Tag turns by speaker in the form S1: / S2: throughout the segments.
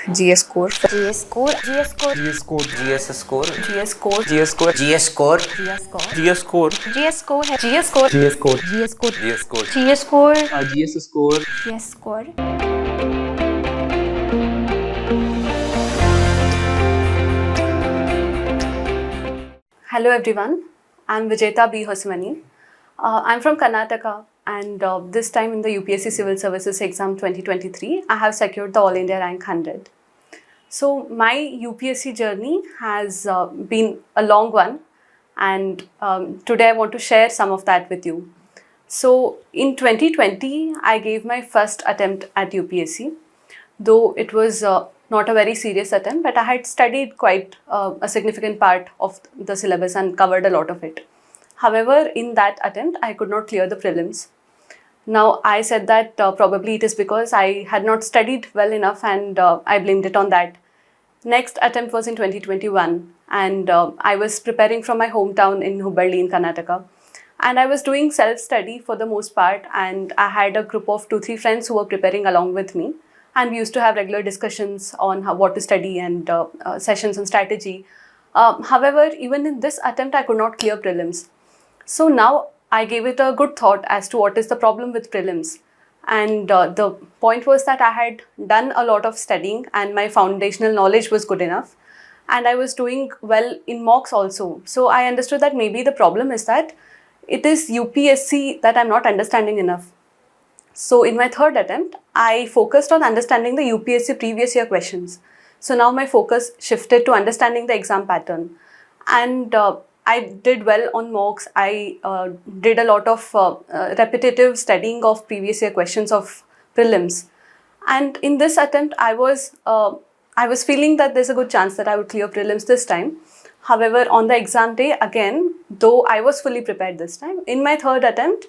S1: GS score,
S2: GS score, GS score,
S3: GS score,
S4: GS score,
S1: GS score,
S4: GS score, GS score,
S2: GS score,
S3: GS score,
S2: GS score है, GS score,
S3: GS score,
S2: GS score,
S4: GS score,
S2: GS score,
S3: GS score.
S2: GS score.
S1: Hello everyone, I'm Vijeta B Hosamani. I'm from Karnataka and this time in the UPSC Civil Services exam 2023, I have secured the All India rank 100. So my UPSC journey has been a long one and today I want to share some of that with you. So in 2020, I gave my first attempt at UPSC, though it was not a very serious attempt, but I had studied quite a significant part of the syllabus and covered a lot of it. However, in that attempt, I could not clear the prelims. Now, I said that probably it is because I had not studied well enough and I blamed it on that. Next attempt was in 2021 and I was preparing from my hometown in Hubballi in Karnataka. And I was doing self-study for the most part and I had a group of 2-3 friends who were preparing along with me. And we used to have regular discussions on what to study and sessions on strategy. However, even in this attempt, I could not clear prelims. So now I gave it a good thought as to what is the problem with prelims. And the point was that I had done a lot of studying and my foundational knowledge was good enough. And I was doing well in mocks also. So I understood that maybe the problem is that it is UPSC that I'm not understanding enough. So in my third attempt, I focused on understanding the UPSC previous year questions. So now my focus shifted to understanding the exam pattern. And I did well on mocks. I did a lot of repetitive studying of previous year questions of prelims. And in this attempt, I was feeling that there's a good chance that I would clear prelims this time. However, on the exam day, again, though I was fully prepared this time, in my third attempt,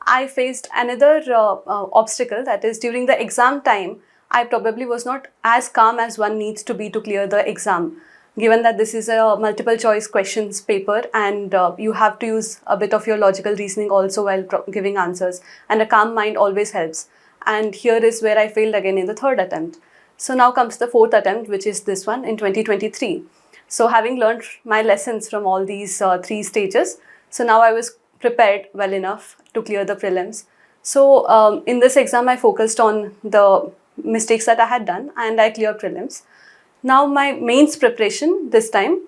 S1: I faced another obstacle, that is during the exam time, I probably was not as calm as one needs to be to clear the exam, given that this is a multiple choice questions paper and you have to use a bit of your logical reasoning also while giving answers, and a calm mind always helps. And here is where I failed again in the third attempt. So now comes the fourth attempt, which is this one in 2023. So having learned my lessons from all these 3 stages, so now I was prepared well enough to clear the prelims. So in this exam, I focused on the mistakes that I had done and I cleared prelims. Now my mains preparation this time,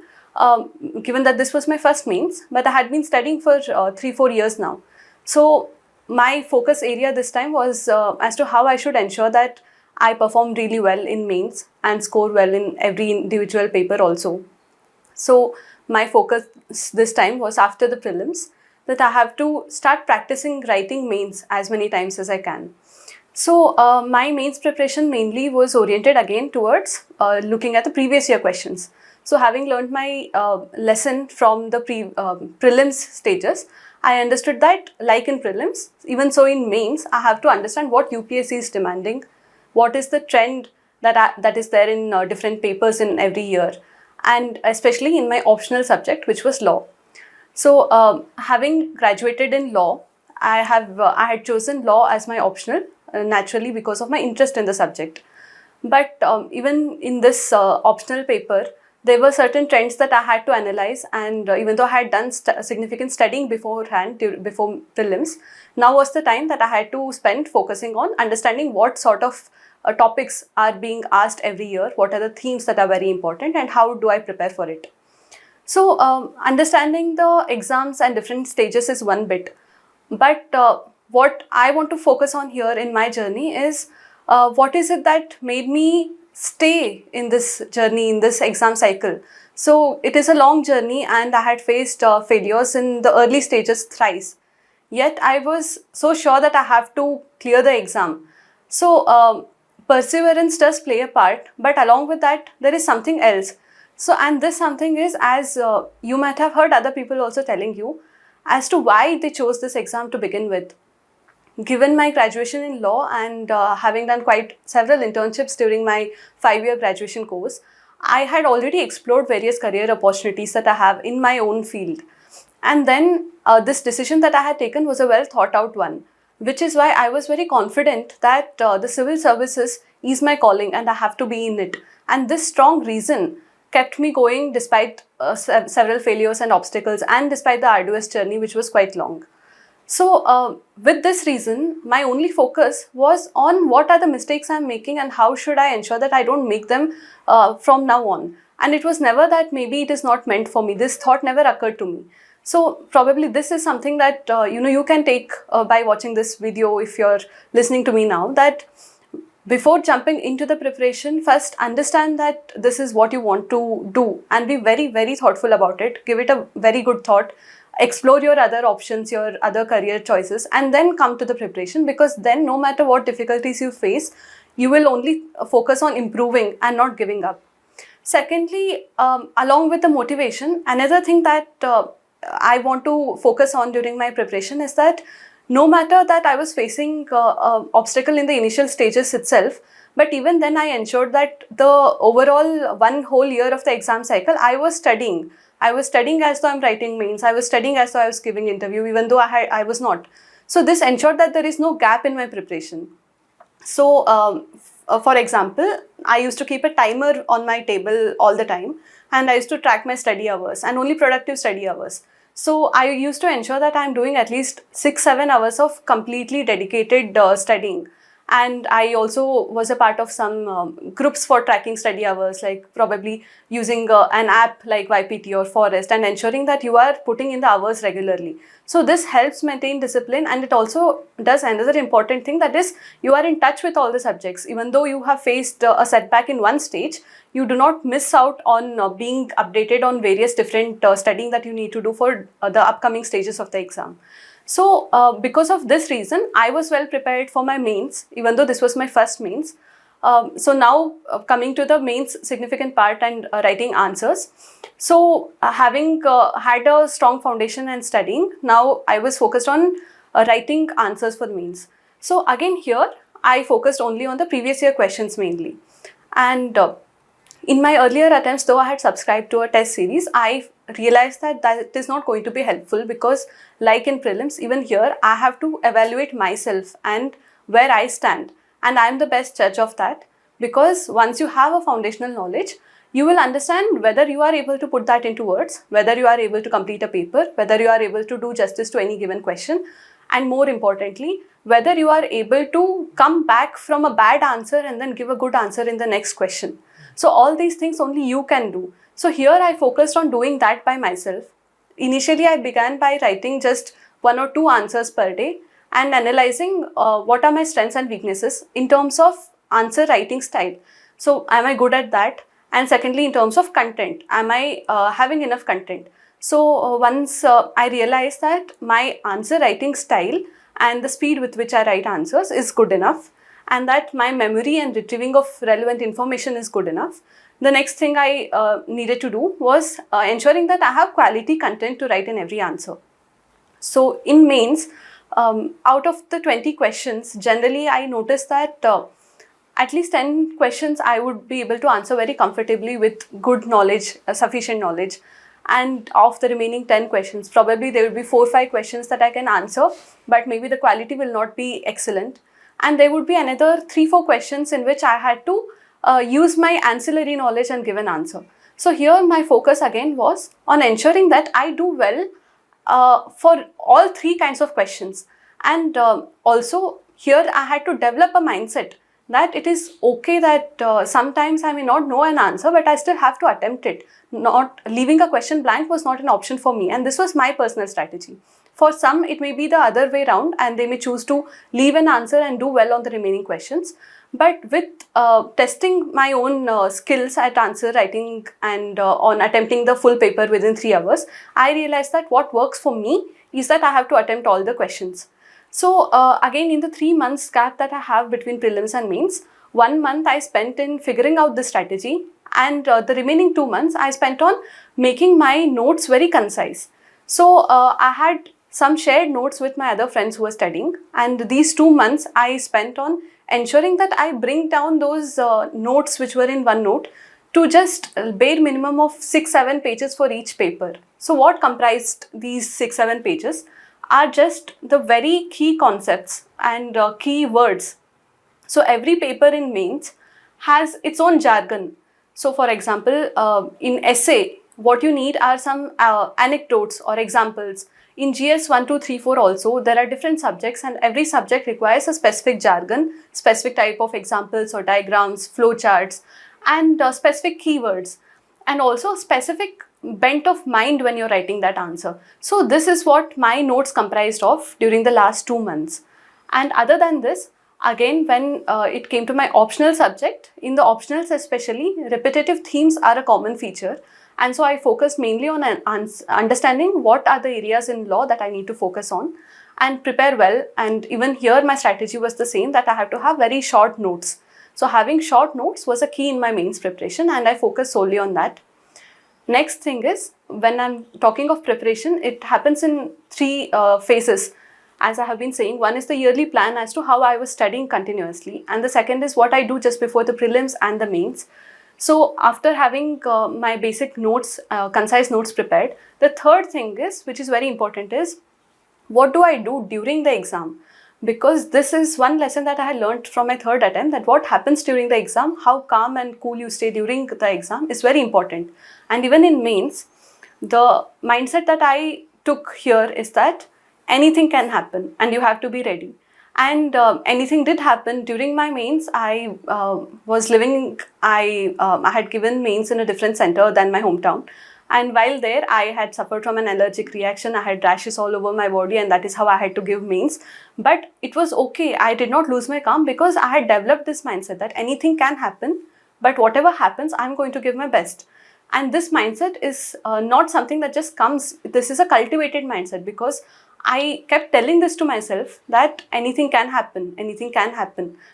S1: given that this was my first mains, but I had been studying for 3-4 years now. So my focus area this time was as to how I should ensure that I perform really well in mains and score well in every individual paper also. So my focus this time was after the prelims that I have to start practicing writing mains as many times as I can. So my mains preparation mainly was oriented again towards looking at the previous year questions. So having learned my lesson from the prelims stages, I understood that like in prelims, even so in mains, I have to understand what UPSC is demanding, what is the trend that is there in different papers in every year, and especially in my optional subject, which was law. So having graduated in law, I had chosen law as my optional, naturally because of my interest in the subject. But even in this optional paper, there were certain trends that I had to analyze, and even though I had done significant studying beforehand, before prelims, now was the time that I had to spend focusing on understanding what sort of topics are being asked every year, what are the themes that are very important, and how do I prepare for it. So understanding the exams and different stages is one bit, but what I want to focus on here in my journey is what is it that made me stay in this journey, in this exam cycle. So it is a long journey and I had faced failures in the early stages thrice. Yet I was so sure that I have to clear the exam. So perseverance does play a part, but along with that, there is something else. So, and this something is, as you might have heard other people also telling you, as to why they chose this exam to begin with. Given my graduation in law and having done quite several internships during my 5-year graduation course, I had already explored various career opportunities that I have in my own field. And then this decision that I had taken was a well thought out one, which is why I was very confident that the civil services is my calling and I have to be in it. And this strong reason kept me going despite several failures and obstacles, and despite the arduous journey, which was quite long. So with this reason, my only focus was on what are the mistakes I'm making and how should I ensure that I don't make them from now on. And it was never that maybe it is not meant for me. This thought never occurred to me. So probably this is something that you can take by watching this video if you're listening to me now, that before jumping into the preparation, first understand that this is what you want to do and be very, very thoughtful about it. Give it a very good thought. Explore your other options, your other career choices, and then come to the preparation, because then no matter what difficulties you face, you will only focus on improving and not giving up. Secondly, along with the motivation, another thing that I want to focus on during my preparation is that no matter that I was facing an obstacle in the initial stages itself, but even then I ensured that the overall 1 whole year of the exam cycle, I was studying. I was studying as though I'm writing mains. I was studying as though I was giving interview, even though I was not. So this ensured that there is no gap in my preparation. So for example, I used to keep a timer on my table all the time, and I used to track my study hours and only productive study hours. So I used to ensure that I'm doing at least 6-7 hours of completely dedicated studying. And I also was a part of some groups for tracking study hours, like probably using an app like YPT or Forest, and ensuring that you are putting in the hours regularly. So this helps maintain discipline, and it also does another important thing, that is you are in touch with all the subjects. Even though you have faced a setback in one stage, you do not miss out on being updated on various different studying that you need to do for the upcoming stages of the exam. So because of this reason, I was well prepared for my mains, even though this was my first mains. So now coming to the mains significant part and writing answers. So having had a strong foundation and studying, now I was focused on writing answers for the mains. So again here, I focused only on the previous year questions mainly. And in my earlier attempts, though I had subscribed to a test series, I realized that that is not going to be helpful, because like in prelims, even here I have to evaluate myself and where I stand, and I am the best judge of that, because once you have a foundational knowledge, you will understand whether you are able to put that into words, whether you are able to complete a paper, whether you are able to do justice to any given question, and more importantly, whether you are able to come back from a bad answer and then give a good answer in the next question. So all these things only you can do. So here I focused on doing that by myself. Initially, I began by writing just 1 or 2 answers per day and analyzing what are my strengths and weaknesses in terms of answer writing style. So am I good at that? And secondly, in terms of content, am I having enough content? So once I realized that my answer writing style and the speed with which I write answers is good enough, and that my memory and retrieving of relevant information is good enough, the next thing I needed to do was ensuring that I have quality content to write in every answer. So in mains, out of the 20 questions, generally I noticed that at least 10 questions I would be able to answer very comfortably with good knowledge, sufficient knowledge. And of the remaining 10 questions, probably there will be 4 or 5 questions that I can answer, but maybe the quality will not be excellent. And there would be another 3-4 questions in which I had to use my ancillary knowledge and give an answer. So here my focus again was on ensuring that I do well for all 3 kinds of questions. And also here I had to develop a mindset that it is okay that sometimes I may not know an answer, but I still have to attempt it. Not leaving a question blank was not an option for me, and this was my personal strategy. For some, it may be the other way around, and they may choose to leave an answer and do well on the remaining questions. But with testing my own skills at answer writing and on attempting the full paper within 3 hours, I realized that what works for me is that I have to attempt all the questions. So again, in the 3 months gap that I have between prelims and mains, 1 month I spent in figuring out the strategy, and the remaining 2 months I spent on making my notes very concise. So I had some shared notes with my other friends who were studying, and these 2 months I spent on ensuring that I bring down those notes which were in OneNote to just bare minimum of 6-7 pages for each paper. So what comprised these 6-7 pages are just the very key concepts and key words. So every paper in mains has its own jargon. So for example, in essay, what you need are some anecdotes or examples. In GS 1, 2, 3, 4 also, there are different subjects and every subject requires a specific jargon, specific type of examples or diagrams, flowcharts, and specific keywords, and also specific bent of mind when you're writing that answer. So this is what my notes comprised of during the last 2 months. And other than this, again, when it came to my optional subject, in the optionals especially, repetitive themes are a common feature. And so I focused mainly on understanding what are the areas in law that I need to focus on and prepare well. And even here, my strategy was the same, that I have to have very short notes. So having short notes was a key in my mains preparation, and I focused solely on that. Next thing is, when I'm talking of preparation, it happens in three phases. As I have been saying, one is the yearly plan as to how I was studying continuously, and the second is what I do just before the prelims and the mains. So after having my basic notes, concise notes prepared, the third thing is, which is very important, is what do I do during the exam? Because this is one lesson that I had learned from my third attempt, that what happens during the exam, how calm and cool you stay during the exam is very important. And even in mains, the mindset that I took here is that anything can happen and you have to be ready. And anything did happen during my mains. I had given mains in a different center than my hometown. And while there, I had suffered from an allergic reaction. I had rashes all over my body, and that is how I had to give mains. But it was okay. I did not lose my calm because I had developed this mindset that anything can happen, but whatever happens, I'm going to give my best. And this mindset is not something that just comes. This is a cultivated mindset, because I kept telling this to myself that anything can happen,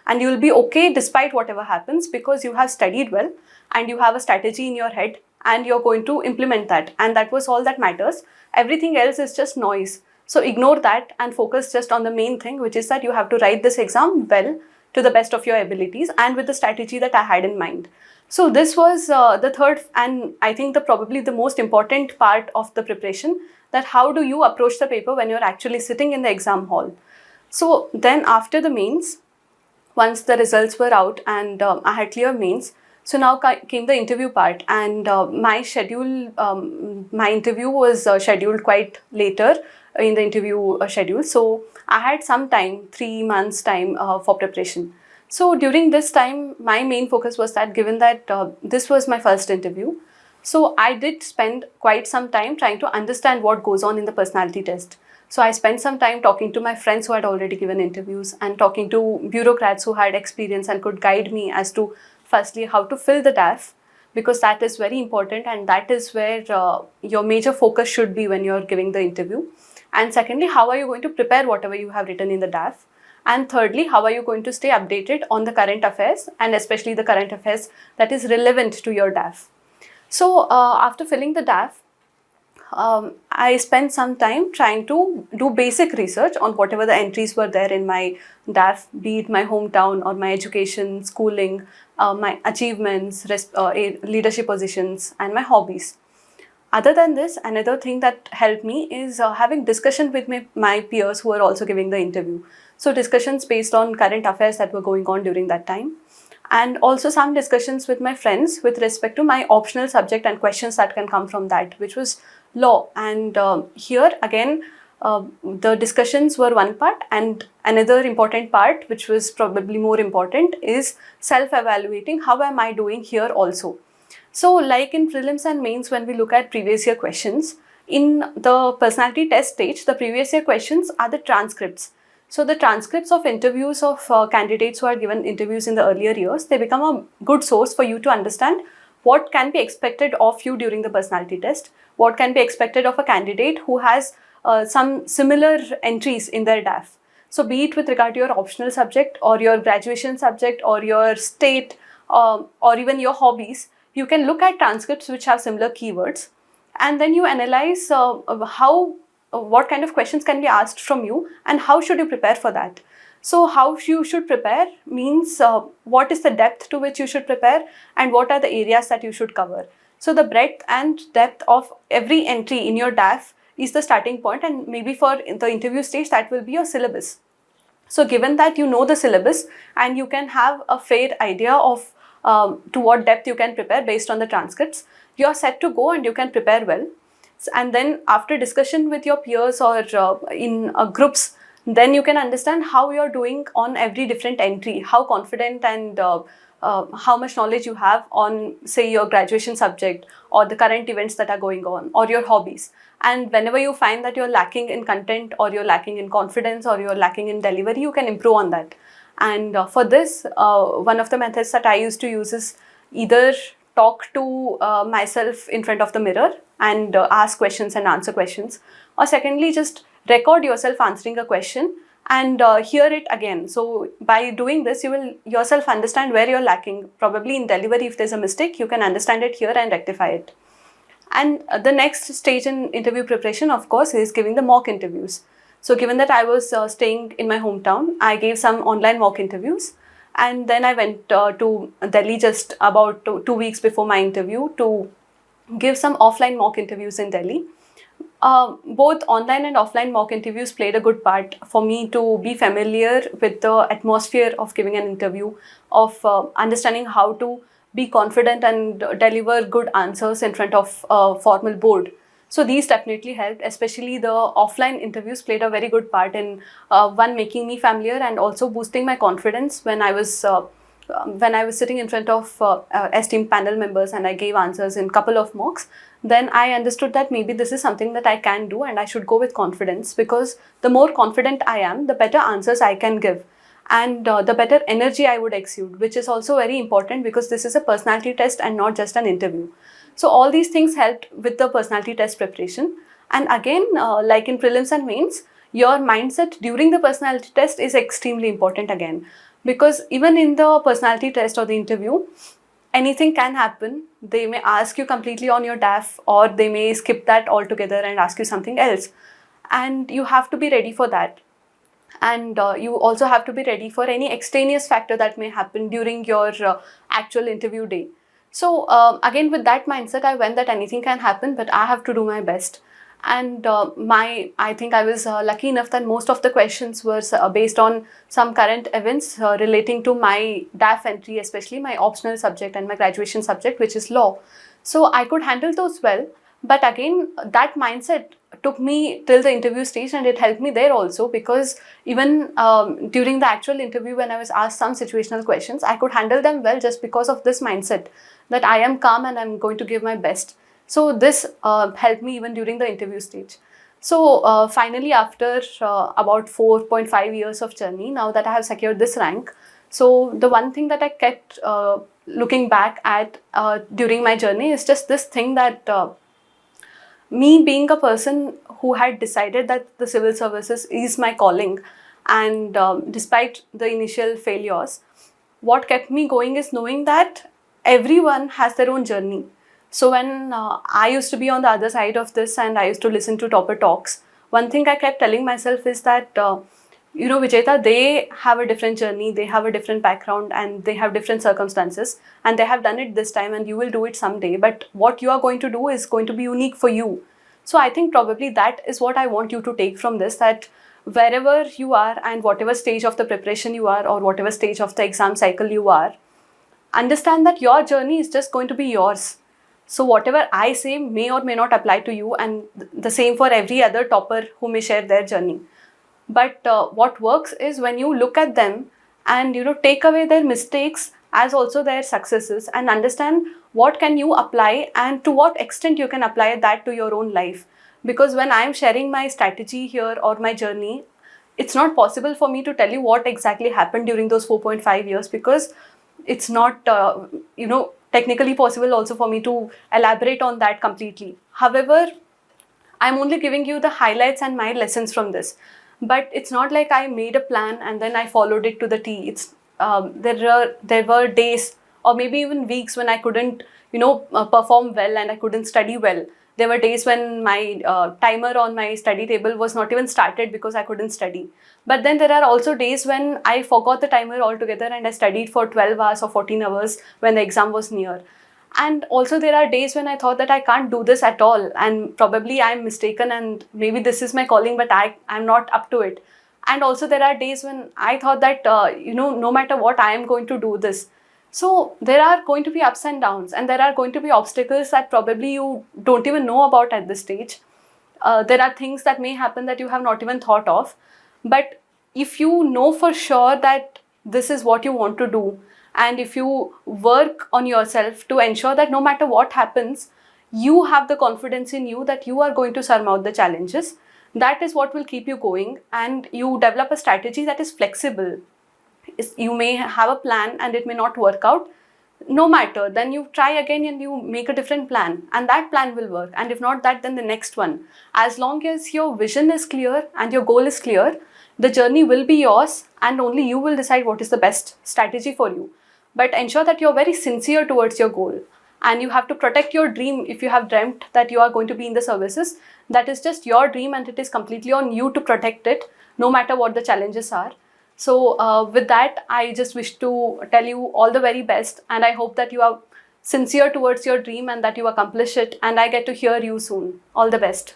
S1: and you will be okay despite whatever happens, because you have studied well and you have a strategy in your head and you're going to implement that. And that was all that matters. Everything else is just noise. So ignore that and focus just on the main thing, which is that you have to write this exam well to the best of your abilities and with the strategy that I had in mind. So this was the third, and I think probably the most important part of the preparation, that how do you approach the paper when you're actually sitting in the exam hall. So then after the mains, once the results were out and I had clear mains, so now came the interview part, and my interview was scheduled quite later in the interview schedule. So I had some time, 3 months time for preparation. So during this time, my main focus was that, given that this was my first interview, so I did spend quite some time trying to understand what goes on in the personality test. So I spent some time talking to my friends who had already given interviews and talking to bureaucrats who had experience and could guide me as to, firstly, how to fill the DAF, because that is very important and that is where your major focus should be when you're giving the interview. And secondly, how are you going to prepare whatever you have written in the DAF? And thirdly, how are you going to stay updated on the current affairs, and especially the current affairs that is relevant to your DAF? So after filling the DAF, I spent some time trying to do basic research on whatever the entries were there in my DAF, be it my hometown or my education, schooling, my achievements, leadership positions, and my hobbies. Other than this, another thing that helped me is having discussion with my peers who are also giving the interview. So discussions based on current affairs that were going on during that time. And also some discussions with my friends with respect to my optional subject and questions that can come from that, which was law. And here again, the discussions were one part, and another important part, which was probably more important, is self-evaluating. How am I doing here also? So like in prelims and mains, when we look at previous year questions, in the personality test stage, the previous year questions are the transcripts. So the transcripts of interviews of candidates who had given interviews in the earlier years, they become a good source for you to understand what can be expected of you during the personality test, what can be expected of a candidate who has some similar entries in their DAF. So be it with regard to your optional subject or your graduation subject or your state or even your hobbies, you can look at transcripts which have similar keywords, and then you analyze what kind of questions can be asked from you and how should you prepare for that. So how you should prepare means what is the depth to which you should prepare and what are the areas that you should cover. So the breadth and depth of every entry in your DAF is the starting point, and maybe for the interview stage that will be your syllabus. So given that you know the syllabus and you can have a fair idea of to what depth you can prepare based on the transcripts, you are set to go and you can prepare well. And then after discussion with your peers or in groups, then you can understand how you're doing on every different entry, how confident and how much knowledge you have on, say, your graduation subject or the current events that are going on or your hobbies. And whenever you find that you're lacking in content or you're lacking in confidence or you're lacking in delivery, you can improve on that. And for this, one of the methods that I used to use is either talk to myself in front of the mirror and ask questions and answer questions, or secondly, just record yourself answering a question and hear it again. So by doing this, you will yourself understand where you're lacking. Probably in delivery, if there's a mistake, you can understand it here and rectify it. And the next stage in interview preparation, of course, is giving the mock interviews. So given that I was staying in my hometown, I gave some online mock interviews. And then I went to Delhi just about 2 weeks before my interview to give some offline mock interviews in Delhi. Both online and offline mock interviews played a good part for me to be familiar with the atmosphere of giving an interview, of understanding how to be confident and deliver good answers in front of a formal board. So these definitely helped, especially the offline interviews played a very good part in one, making me familiar and also boosting my confidence when I was sitting in front of esteemed panel members and I gave answers in couple of mocks. Then I understood that maybe this is something that I can do and I should go with confidence, because the more confident I am, the better answers I can give and the better energy I would exude, which is also very important because this is a personality test and not just an interview. So all these things helped with the personality test preparation. And again, like in prelims and mains, your mindset during the personality test is extremely important again, because even in the personality test or the interview, anything can happen. They may ask you completely on your DAF, or they may skip that altogether and ask you something else. And you have to be ready for that. And you also have to be ready for any extraneous factor that may happen during your actual interview day. So again, with that mindset, I went that anything can happen, but I have to do my best. And I think I was lucky enough that most of the questions were based on some current events relating to my DAF entry, especially my optional subject and my graduation subject, which is law. So I could handle those well. But again, that mindset took me till the interview stage, and it helped me there also, because even during the actual interview, when I was asked some situational questions, I could handle them well just because of this mindset that I am calm and I'm going to give my best. So this helped me even during the interview stage. So finally, after about 4.5 years of journey, now that I have secured this rank, so the one thing that I kept looking back at during my journey is just this thing that me being a person who had decided that the civil services is my calling, and despite the initial failures, what kept me going is knowing that everyone has their own journey. So when I used to be on the other side of this and I used to listen to topper talks, one thing I kept telling myself is that, Vijeta, they have a different journey, they have a different background, and they have different circumstances, and they have done it this time and you will do it someday. But what you are going to do is going to be unique for you. So I think probably that is what I want you to take from this, that wherever you are and whatever stage of the preparation you are, or whatever stage of the exam cycle you are, understand that your journey is just going to be yours. So whatever I say may or may not apply to you, and the same for every other topper who may share their journey. But what works is when you look at them and take away their mistakes as also their successes, and understand what can you apply and to what extent you can apply that to your own life. Because when I'm sharing my strategy here or my journey, it's not possible for me to tell you what exactly happened during those 4.5 years, because it's not technically possible also for me to elaborate on that completely. However, I'm only giving you the highlights and my lessons from this. But it's not like I made a plan and then I followed it to the T. It's there were days or maybe even weeks when I couldn't perform well and I couldn't study well. There were days when my timer on my study table was not even started because I couldn't study. But then there are also days when I forgot the timer altogether and I studied for 12 hours or 14 hours when the exam was near. And also there are days when I thought that I can't do this at all, and probably I'm mistaken and maybe this is my calling, but I'm not up to it. And also there are days when I thought that, no matter what, I am going to do this. So there are going to be ups and downs, and there are going to be obstacles that probably you don't even know about at this stage. There are things that may happen that you have not even thought of. But if you know for sure that this is what you want to do, and if you work on yourself to ensure that no matter what happens, you have the confidence in you that you are going to surmount the challenges, that is what will keep you going. And you develop a strategy that is flexible. You may have a plan and it may not work out. No matter, then you try again and you make a different plan, and that plan will work. And if not that, then the next one. As long as your vision is clear and your goal is clear, the journey will be yours, and only you will decide what is the best strategy for you. But ensure that you're very sincere towards your goal, and you have to protect your dream. If you have dreamt that you are going to be in the services, that is just your dream, and it is completely on you to protect it, no matter what the challenges are. So with that, I just wish to tell you all the very best, and I hope that you are sincere towards your dream and that you accomplish it, and I get to hear you soon. All the best.